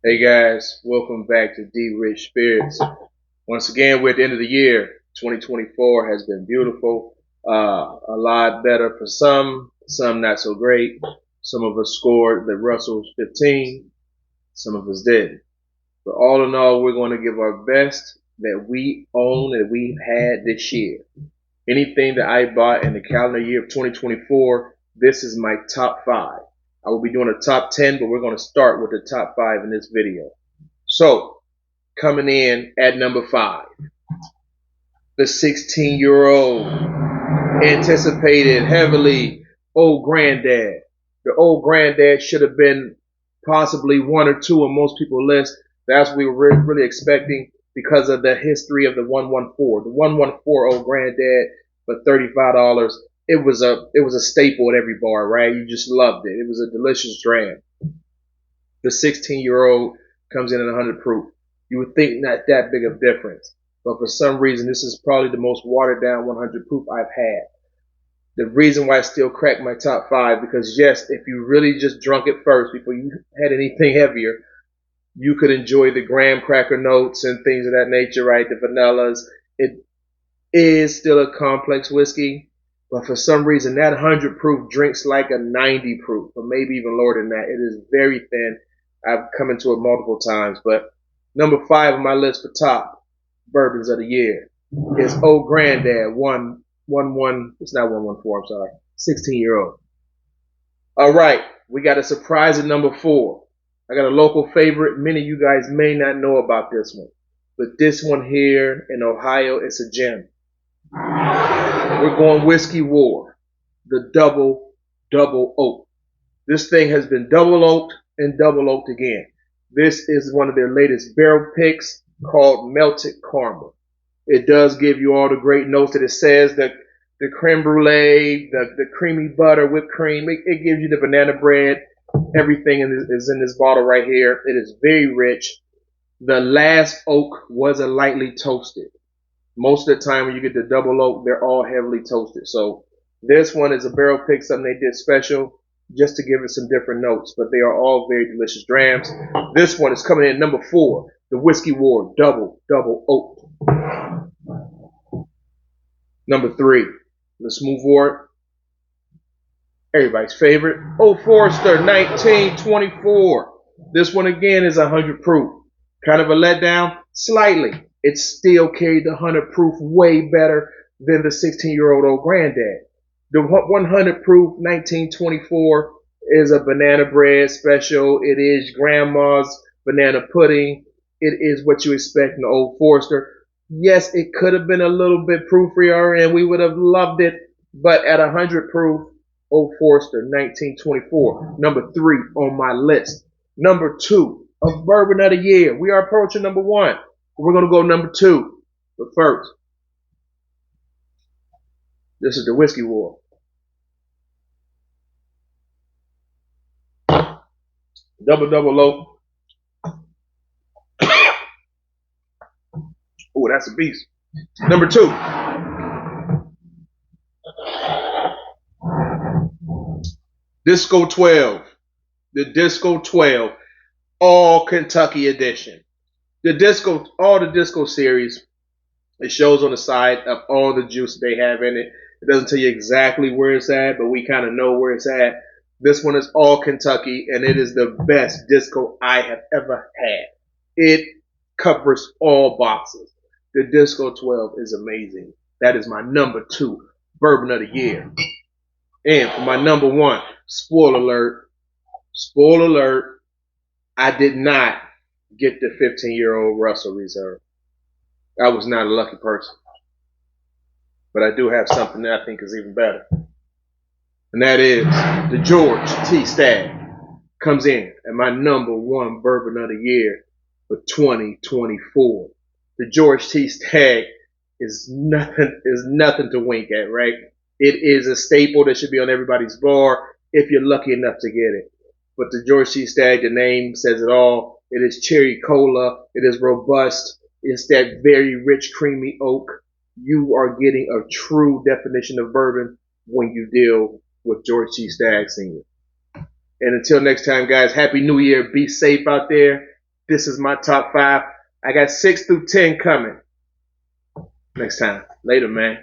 Hey guys, welcome back to D Rich Spirits. Once again, we're at the end of the year. 2024 has been beautiful. A lot better for some not so great. Some of us scored the Russell's 15, some of us didn't. But all in all, we're going to give our best that we own, that we've had this year. Anything that I bought in the calendar year of 2024, this is my top 5. I will be doing a top 10, but we're going to start with the top 5 in this video. So, coming in at number 5, the 16-year-old, anticipated heavily, Old Granddad. The Old Granddad should have been possibly 1 or 2 on most people's list. That's what we were really expecting because of the history of the 114. The 114 Old Granddad for $35. It was a staple at every bar, right? You just loved it. It was a delicious dram. The 16-year-old comes in at 100 proof. You would think not that big of a difference. But for some reason, this is probably the most watered down 100 proof I've had. The reason why I still cracked my top 5, because yes, if you really just drunk it first before you had anything heavier, you could enjoy the graham cracker notes and things of that nature, right? The vanillas. It is still a complex whiskey, but for some reason, that 100 proof drinks like a 90 proof, or maybe even lower than that. It is very thin. I've come into it multiple times, but number 5 on my list for top bourbons of the year is Old Grandad, it's not 114, I'm sorry, 16-year-old. All right, we got a surprise at number 4. I got a local favorite. Many of you guys may not know about this one, but this one here in Ohio, it's a gem. We're going Whiskey War, the double oak. This thing has been double oaked and double oaked again. This is one of their latest barrel picks called Melted Caramel. It does give you all the great notes that it says, the creme brulee, the creamy butter, whipped cream. It gives you the banana bread. Everything is in this bottle right here. It is very rich. The last oak was a lightly toasted. Most of the time when you get the double oak, they're all heavily toasted. So this one is a barrel pick, something they did special just to give it some different notes. But they are all very delicious drams. This one is coming in at number 4, the Whiskey War double oaked. Number 3, let's move forward. Everybody's favorite, Old Forester 1924. This one again is 100 proof. Kind of a letdown, slightly. It still carried the 100 proof way better than the 16-year-old Old Grandad. The 100 proof 1924 is a banana bread special. It is grandma's banana pudding. It is what you expect in the Old Forester. Yes, it could have been a little bit proofier and we would have loved it, but at 100 proof, Old Forester 1924, number 3 on my list. Number 2 of bourbon of the year. We are approaching number 1. We're going to go number 2. But first, this is the Whiskey War. Double oak. Oh, that's a beast. Number 2. Disco 12. The Disco 12. All Kentucky edition. All the Disco series, it shows on the side of all the juice they have in it. It doesn't tell you exactly where it's at, but we kind of know where it's at. This one is all Kentucky, and it is the best Disco I have ever had. It covers all boxes. The Disco 12 is amazing. That is my number 2 bourbon of the year. And for my number 1, spoiler alert, I did not get the 15-year-old Russell Reserve. I was not a lucky person. But I do have something that I think is even better. And that is the George T Stag. Comes in at my number 1 bourbon of the year for 2024. The George T Stag is nothing to wink at, right? It is a staple that should be on everybody's bar if you're lucky enough to get it. But the George T Stag, the name says it all. It is cherry cola. It is robust. It's that very rich, creamy oak. You are getting a true definition of bourbon when you deal with George T Stag Sr. And until next time, guys, Happy New Year. Be safe out there. This is my top 5. I got 6 through 10 coming next time. Later, man.